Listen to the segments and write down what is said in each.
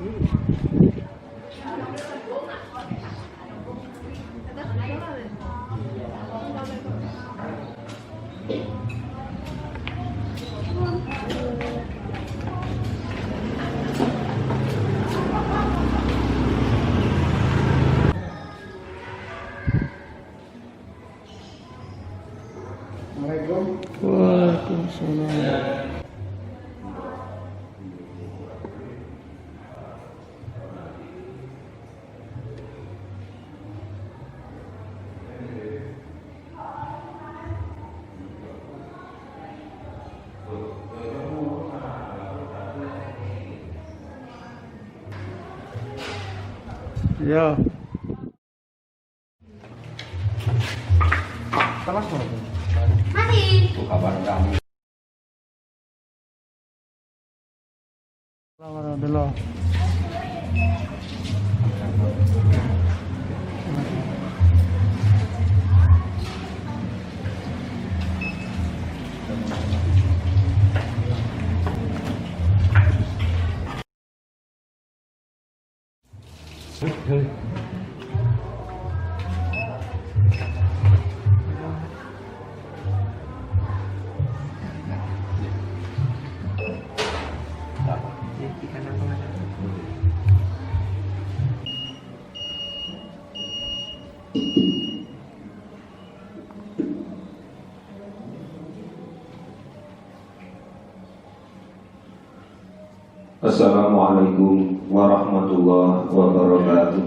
Waalaikumsalam. Ya. Tamas mo. Masih. Buka bareng kami. Dulu. Assalamualaikum warahmatullahi wabarakatuh.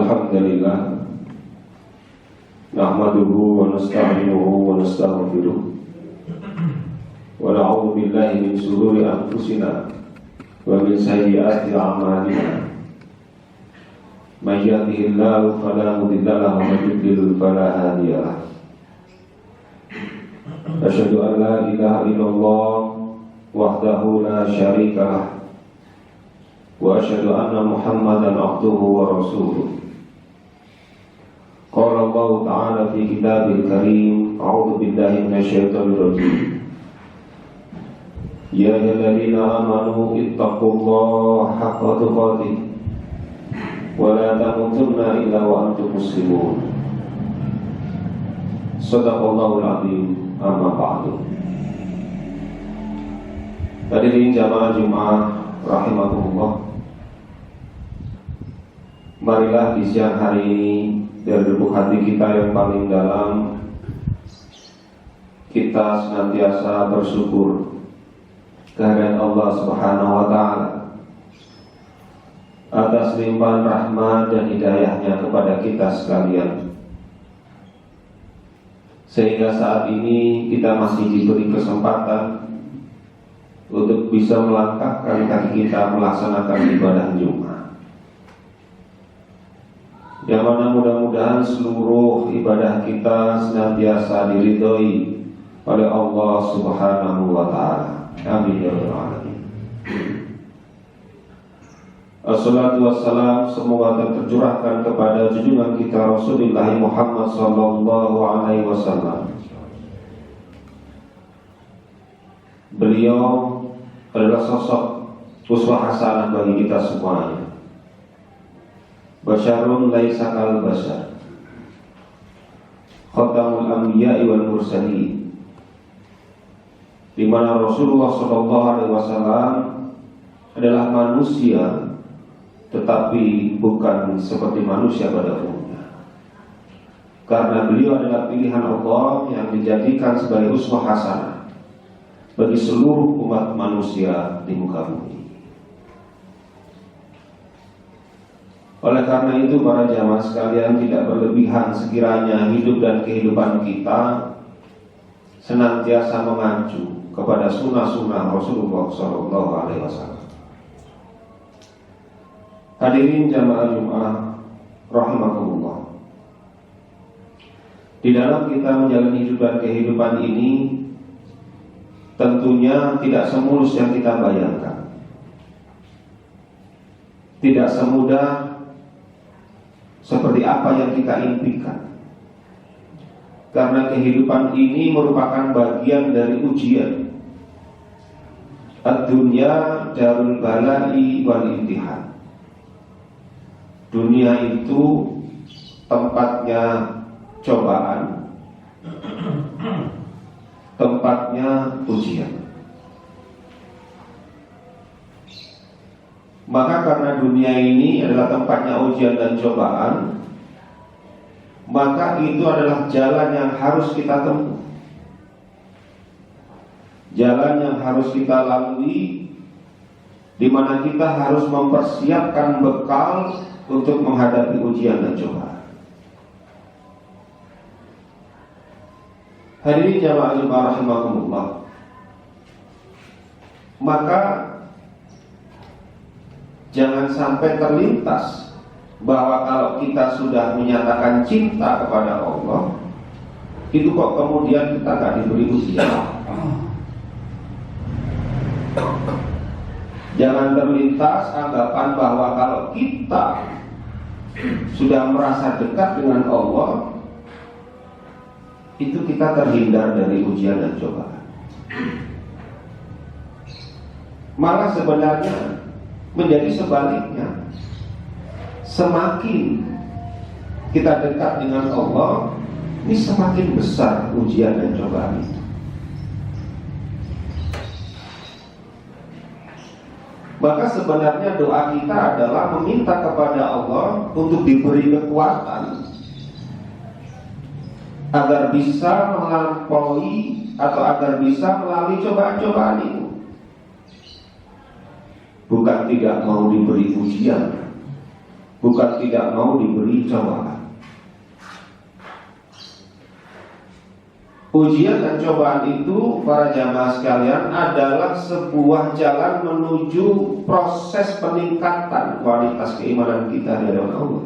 Alhamdulillah nahmaduhu wa nasta'inuhu wa nastaghfiruh wa na'udzu billahi min shururi anfusina wa min sayyiati a'malina. May yahdihillahu fala mudilla lahu wa may yudlil fala hadiya lahu. Asyhadu an la ilaha illallah wahdahu la syarika lah wa asyhadu anna Muhammadan abduhu wa rasuluh. Qala Allah ta'ala fi kitabil karim, a'udzu billahi minasyaitonir rajim. Ya ayyuhalladzina amanu ittaqullaha haqqa tuqatih wa la tamutunna illa wa antum muslimun. Shadaqallahul azim. Amma ba'du. Hadirin jamaah Jumat rahimakumullah. Marilah di siang hari ini dari lubuk hati kita yang paling dalam, kita senantiasa bersyukur kehadirat Allah Subhanahu wa Ta'ala atas limpahan rahmat dan hidayahnya kepada kita sekalian, sehingga saat ini kita masih diberi kesempatan untuk bisa melangkahkan kaki kita melaksanakan ibadah Jumat, yang mana mudah-mudahan seluruh ibadah kita senantiasa diridhoi oleh Allah Subhanahu wa Ta'ala. Amin ya rabbal alamin. Assalatu wassalam semoga tercurahkan kepada junjungan kita Rasulullah Muhammad sallallahu alaihi wasallam. Beliau adalah sosok uswah hasanah bagi kita semuanya. Basyarun laisa kal basyar, khatamul anbiya'i wal mursalin, di mana Rasulullah sallallahu alaihi wasallam adalah manusia tetapi bukan seperti manusia pada umumnya, karena beliau adalah pilihan Allah yang dijadikan sebagai uswah hasanah bagi seluruh umat manusia di muka bumi. Oleh karena itu para jamaah sekalian, tidak berlebihan sekiranya hidup dan kehidupan kita senantiasa mengacu kepada sunnah-sunnah Rasulullah SAW. Hadirin jamaah Jumat rahimakumullah. Di dalam kita menjalani hidup dan kehidupan ini tentunya tidak semulus yang kita bayangkan, tidak semudah seperti apa yang kita impikan, karena kehidupan ini merupakan bagian dari ujian. Ad-dunya darul bala'i wal imtihan. Dunia itu tempatnya cobaan, tempatnya ujian. Maka karena dunia ini adalah tempatnya ujian dan cobaan, maka itu adalah jalan yang harus kita tempuh, jalan yang harus kita lalui, di mana kita harus mempersiapkan bekal untuk menghadapi ujian dan cobaan. Hadirin jamaah rahimakumullah. Maka jangan sampai terlintas bahwa kalau kita sudah menyatakan cinta kepada Allah, itu kok kemudian kita gak diberi ujian. Jangan terlintas anggapan bahwa kalau kita sudah merasa dekat dengan Allah, itu kita terhindar dari ujian dan cobaan. Malah sebenarnya menjadi sebaliknya. Semakin kita dekat dengan Allah, ini semakin besar ujian dan cobaan itu. Maka sebenarnya doa kita adalah meminta kepada Allah untuk diberi kekuatan agar bisa melampaui atau agar bisa melalui cobaan-cobaan itu. Bukan tidak mau diberi ujian, bukan tidak mau diberi cobaan. Ujian dan cobaan itu, para jamaah sekalian, adalah sebuah jalan menuju proses peningkatan kualitas keimanan kita di hadapan Allah.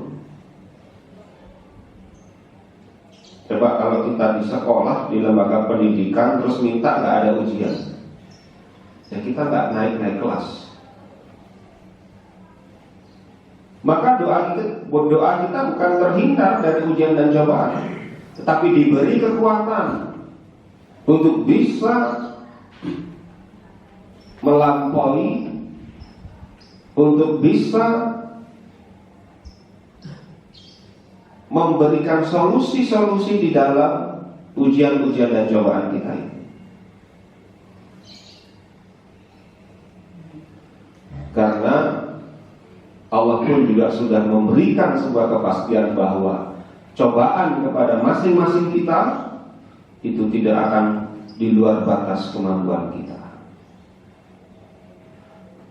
Coba kalau kita di sekolah, di lembaga pendidikan, terus minta nggak ada ujian, ya kita nggak naik kelas. Maka doa kita bukan terhindar dari ujian dan cobaan, tetapi diberi kekuatan untuk bisa melampaui, untuk bisa memberikan solusi-solusi di dalam ujian-ujian dan cobaan kita ini. Karena Allah pun juga sudah memberikan sebuah kepastian bahwa cobaan kepada masing-masing kita itu tidak akan di luar batas kemampuan kita.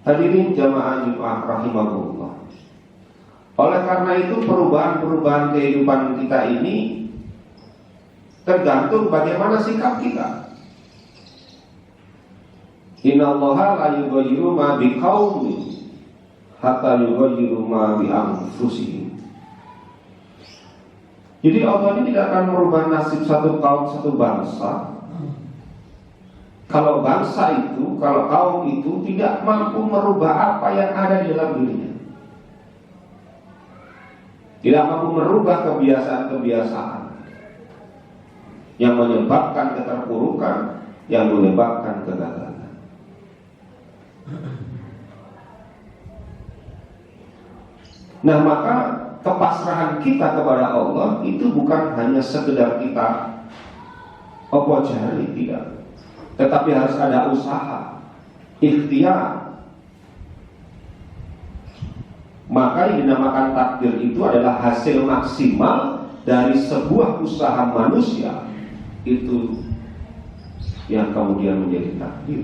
Hadirin jamaah Jumat rahimahullah. Oleh karena itu perubahan-perubahan kehidupan kita ini tergantung bagaimana sikap kita. Innallaha la yughayyiru ma biqaumin hatta yughayyiru ma bi anfusihim. Jadi Allah ini tidak akan merubah nasib satu kaum, satu bangsa kalau bangsa itu, kalau kaum itu tidak mampu merubah apa yang ada di dalam dirinya, tidak mampu merubah kebiasaan-kebiasaan yang menyebabkan keterpurukan, yang menyebabkan kegagalan. Nah, maka kepasrahan kita kepada Allah itu bukan hanya sekedar kita opo jari, tidak, tetapi harus ada usaha, ikhtiar. Maka yang dinamakan takdir itu adalah hasil maksimal dari sebuah usaha manusia, itu yang kemudian menjadi takdir.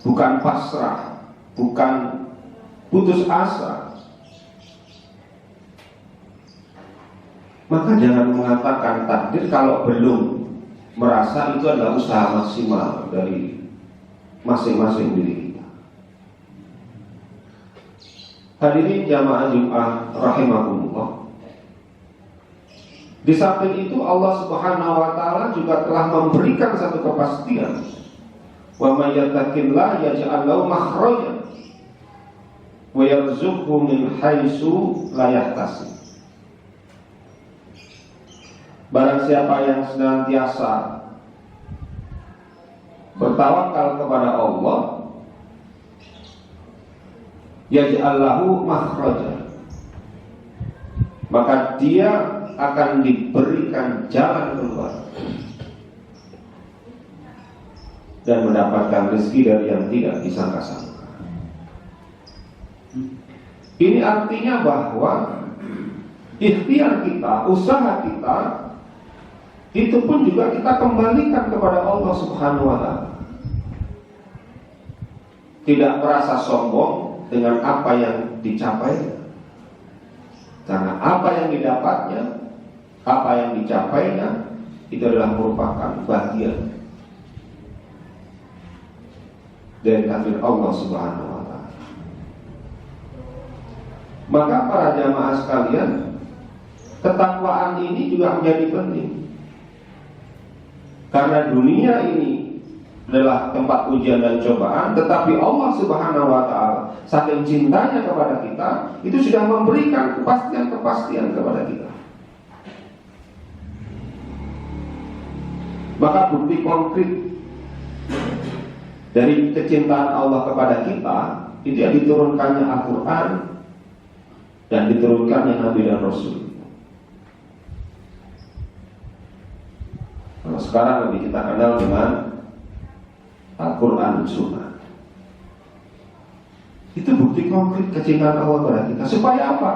Bukan pasrah, bukan putus asa. Maka jangan mengatakan takdir kalau belum merasa itu adalah usaha maksimal dari masing-masing diri kita. Hadirin jamaah Jumat rahimahumullah. Di samping itu Allah Subhanahu wa taala juga telah memberikan satu kepastian. Wa may yattaqillaha yaj'al lahu makhrajan wa yarzuqhu min haitsu la yahtasib. Barang siapa yang senantiasa bertawakal kepada Allah, yaj'al lahu makhrajan, maka dia akan diberikan jalan keluar dan mendapatkan rezeki dari yang tidak disangka-sangka. Ini artinya bahwa ikhtiar kita, usaha kita, itu pun juga kita kembalikan kepada Allah Subhanahu wa ta'ala. Tidak merasa sombong dengan apa yang dicapai, karena apa yang didapatnya, apa yang dicapainya, itu adalah merupakan bagian dari takdir Allah Subhanahu wa ta'ala. Maka para jamaah sekalian, ketakwaan ini juga menjadi penting. Karena dunia ini adalah tempat ujian dan cobaan, tetapi Allah Subhanahu wa ta'ala saking cintanya kepada kita, itu sudah memberikan kepastian-kepastian kepada kita. Maka bukti konkret dari kecintaan Allah kepada kita itu yang diturunkannya Al-Quran dan diturunkannya Nabi dan Rasul. Kalau sekarang lebih kita kenal dengan Al-Quran dan Sunnah. Itu bukti konkret kecintaan Allah kepada kita. Supaya apa?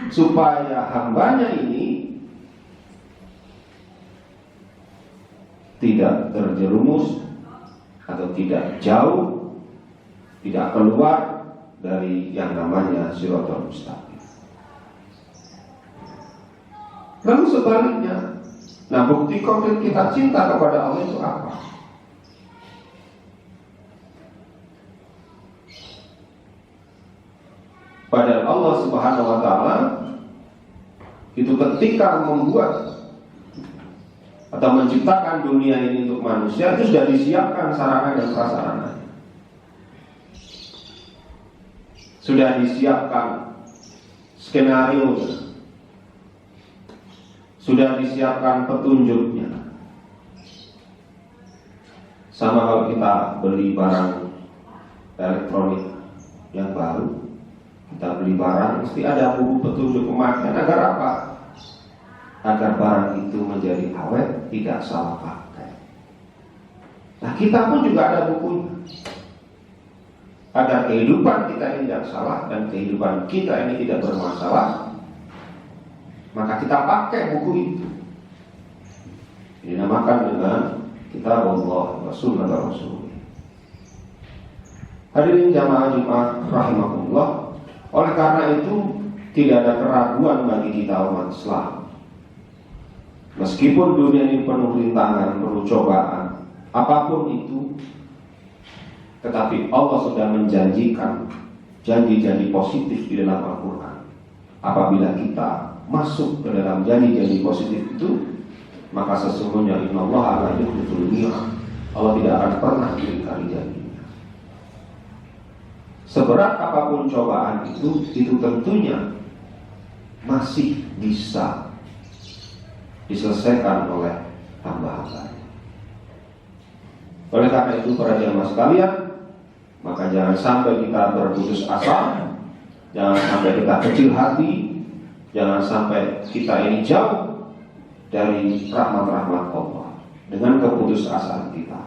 Supaya hambanya ini tidak terjerumus atau tidak jauh, tidak keluar dari yang namanya Shiratal Mustaqim. Lalu sebaliknya, nah bukti konkret kita cinta kepada Allah itu apa? Padahal Allah Subhanahu wa Ta'ala itu ketika membuat atau menciptakan dunia ini untuk manusia, itu sudah disiapkan sarana dan prasarana. Sudah disiapkan skenario, sudah disiapkan petunjuknya. Sama kalau kita beli barang elektronik yang baru, kita beli barang mesti ada buku petunjuk pemakaian. Agar apa? Agar barang itu menjadi awet, tidak salah pakai. Nah, kita pun juga ada bukunya. Agar kehidupan kita ini tidak salah dan kehidupan kita ini tidak bermasalah, maka kita pakai buku itu. Ini dinamakan dengan Kitab Allah wa Sunnah Rasul. Hadirin jamaah Jumat rahimakumullah. Oleh karena itu tidak ada keraguan bagi kita umat Islam. Meskipun dunia ini penuh rintangan, penuh cobaan, apapun itu, tetapi Allah sudah menjanjikan janji-janji positif di dalam Al-Quran. Apabila kita masuk ke dalam janji-janji positif itu, maka sesungguhnya innallaha la yukhliful mi'ad. Allah tidak akan pernah ingkari janjinya. Seberat apapun cobaan itu tentunya masih bisa diselesaikan oleh hamba-hamba. Oleh karena itu para jamaah sekalian, maka jangan sampai kita berputus asa, jangan sampai kita kecil hati, jangan sampai kita ini jauh dari rahmat-rahmat Allah dengan keputusasaan kita.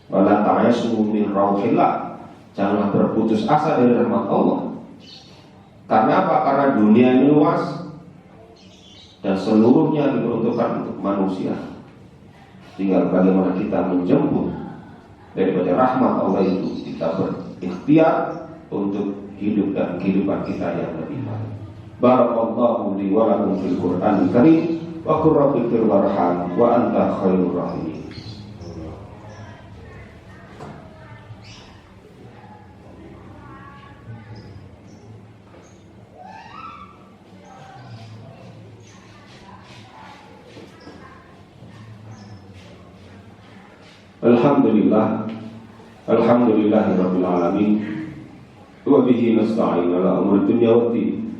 Wala ta'yasu min rauhillah, janganlah berputus asa dari rahmat Allah. Karena apa? Karena dunia ini luas dan seluruhnya diperuntukkan untuk manusia. Tinggal bagaimana kita menjemput daripada rahmat Allah itu, kita berikhtiar untuk hidup dan kehidupan kita yang lebih baik. Barakallahu li wa lakum fil Qur'anil Karim wa qur rabbighfir warham wa anta khairur rahimin. Alhamdulillahirabbil alamin wa bihi nasta'in ala umuri dunya waddin.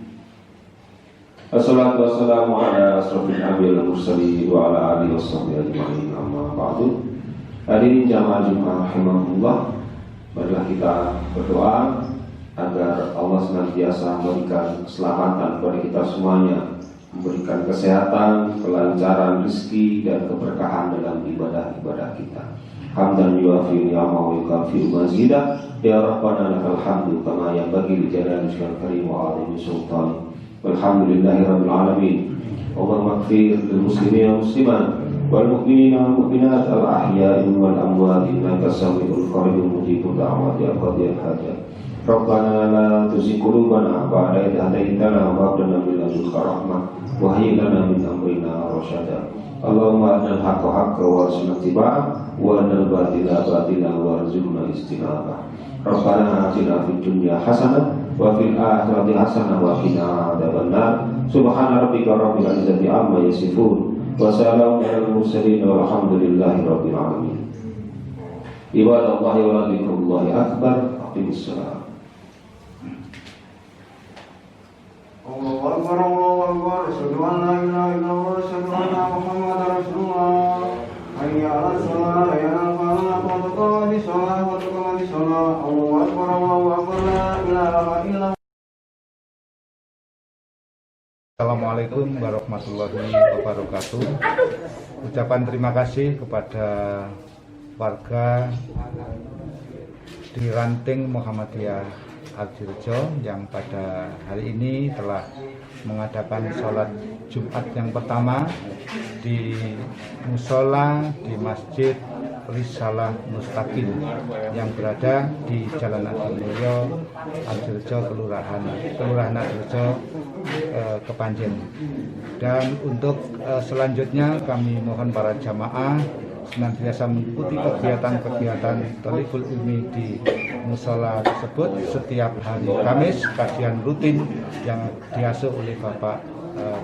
Assalatu wassalamu ala asrofil anbiya'i wal mursalin wa ala alihi washabbihi ajma'in, amma ba'du. Hadirin jamaah Jumat rahimakumullah, marilah kita berdoa agar Allah senantiasa memberikan keselamatan kepada kita semuanya, memberikan kesehatan, kelancaran rezeki dan keberkahan dalam ibadah-ibadah kita. Hamdan yuafi ni'amahu wa yukafi mazidah. Ya Rabbana lakal hamdu kama yanbaghi li jalali wajhikal karim wa 'azimi sultanik. Walhamdulillahirabbil alamin. Allahumma ighfir lil muslimina wal muslimat wal mu'minina wal mu'minat al ahya'i wal amwat innaka sami'ul qaribun mujibud da'wati ya qadiyal hajat. Rabbana la tuzigh qulubana ba'da idh hadaytana wa hab lana min ladunka rahmah wa hayyi lana min amrina rasyada. Allahumma arina al-haqqa haqqan warzuqna ittiba'ah wa arina al-batila batilan warzuqna ijtinabah. Rabbana atina fid dunya hasanah wa fil akhirati hasanah wa qina adzabannar. Subhana rabbika rabbil izzati amma yasifun wa salamun alal mursalin walhamdulillahi rabbil alamin. Ibadallahi wa dzikrullahi akbar. Aqimissalam. Allahu Akbar, Allahu Akbar, asyhadu an la ilaha illallah, asyhadu anna Muhammadar Rasulullah. Hayya 'alas shalah, hayya 'alal falah, qad qamatis shalah, qad qamatis shalah. Allahu Akbar, Allahu Akbar, la ilaha illallah. Assalamualaikum warahmatullahi wabarakatuh. Ucapan terima kasih kepada warga di Ranting Muhammadiyah Ardirejo yang pada hari ini telah mengadakan sholat Jumat yang pertama di musola di Masjid Risalah Mustaqim yang berada di Jalan Adimulyo, Adirejo, Kelurahan Adirejo, Kepanjen. Dan untuk selanjutnya kami mohon para jamaah senantiasa mengikuti kegiatan-kegiatan Thalibul Ilmi di musola tersebut setiap hari Kamis, kajian rutin yang diasuh oleh Bapak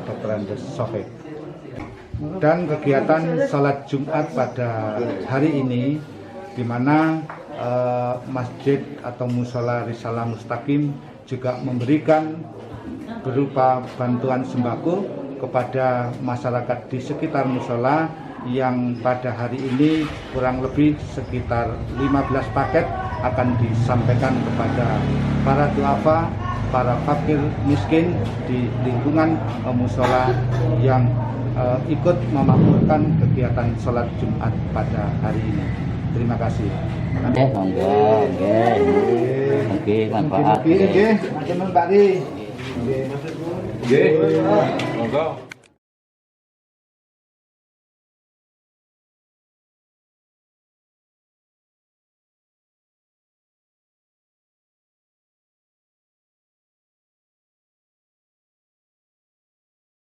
Dr. Andes Sohib. Dan kegiatan salat Jumat pada hari ini di mana masjid atau musola Risalah Mustaqim juga memberikan berupa bantuan sembako kepada masyarakat di sekitar musola yang pada hari ini kurang lebih sekitar 15 paket akan disampaikan kepada para duafa, para fakir miskin di lingkungan musola yang ikut memakmurkan kegiatan sholat Jumat pada hari ini. Terima kasih. Oke, manfaat. Oke, Pak Ri. Oke, monggo.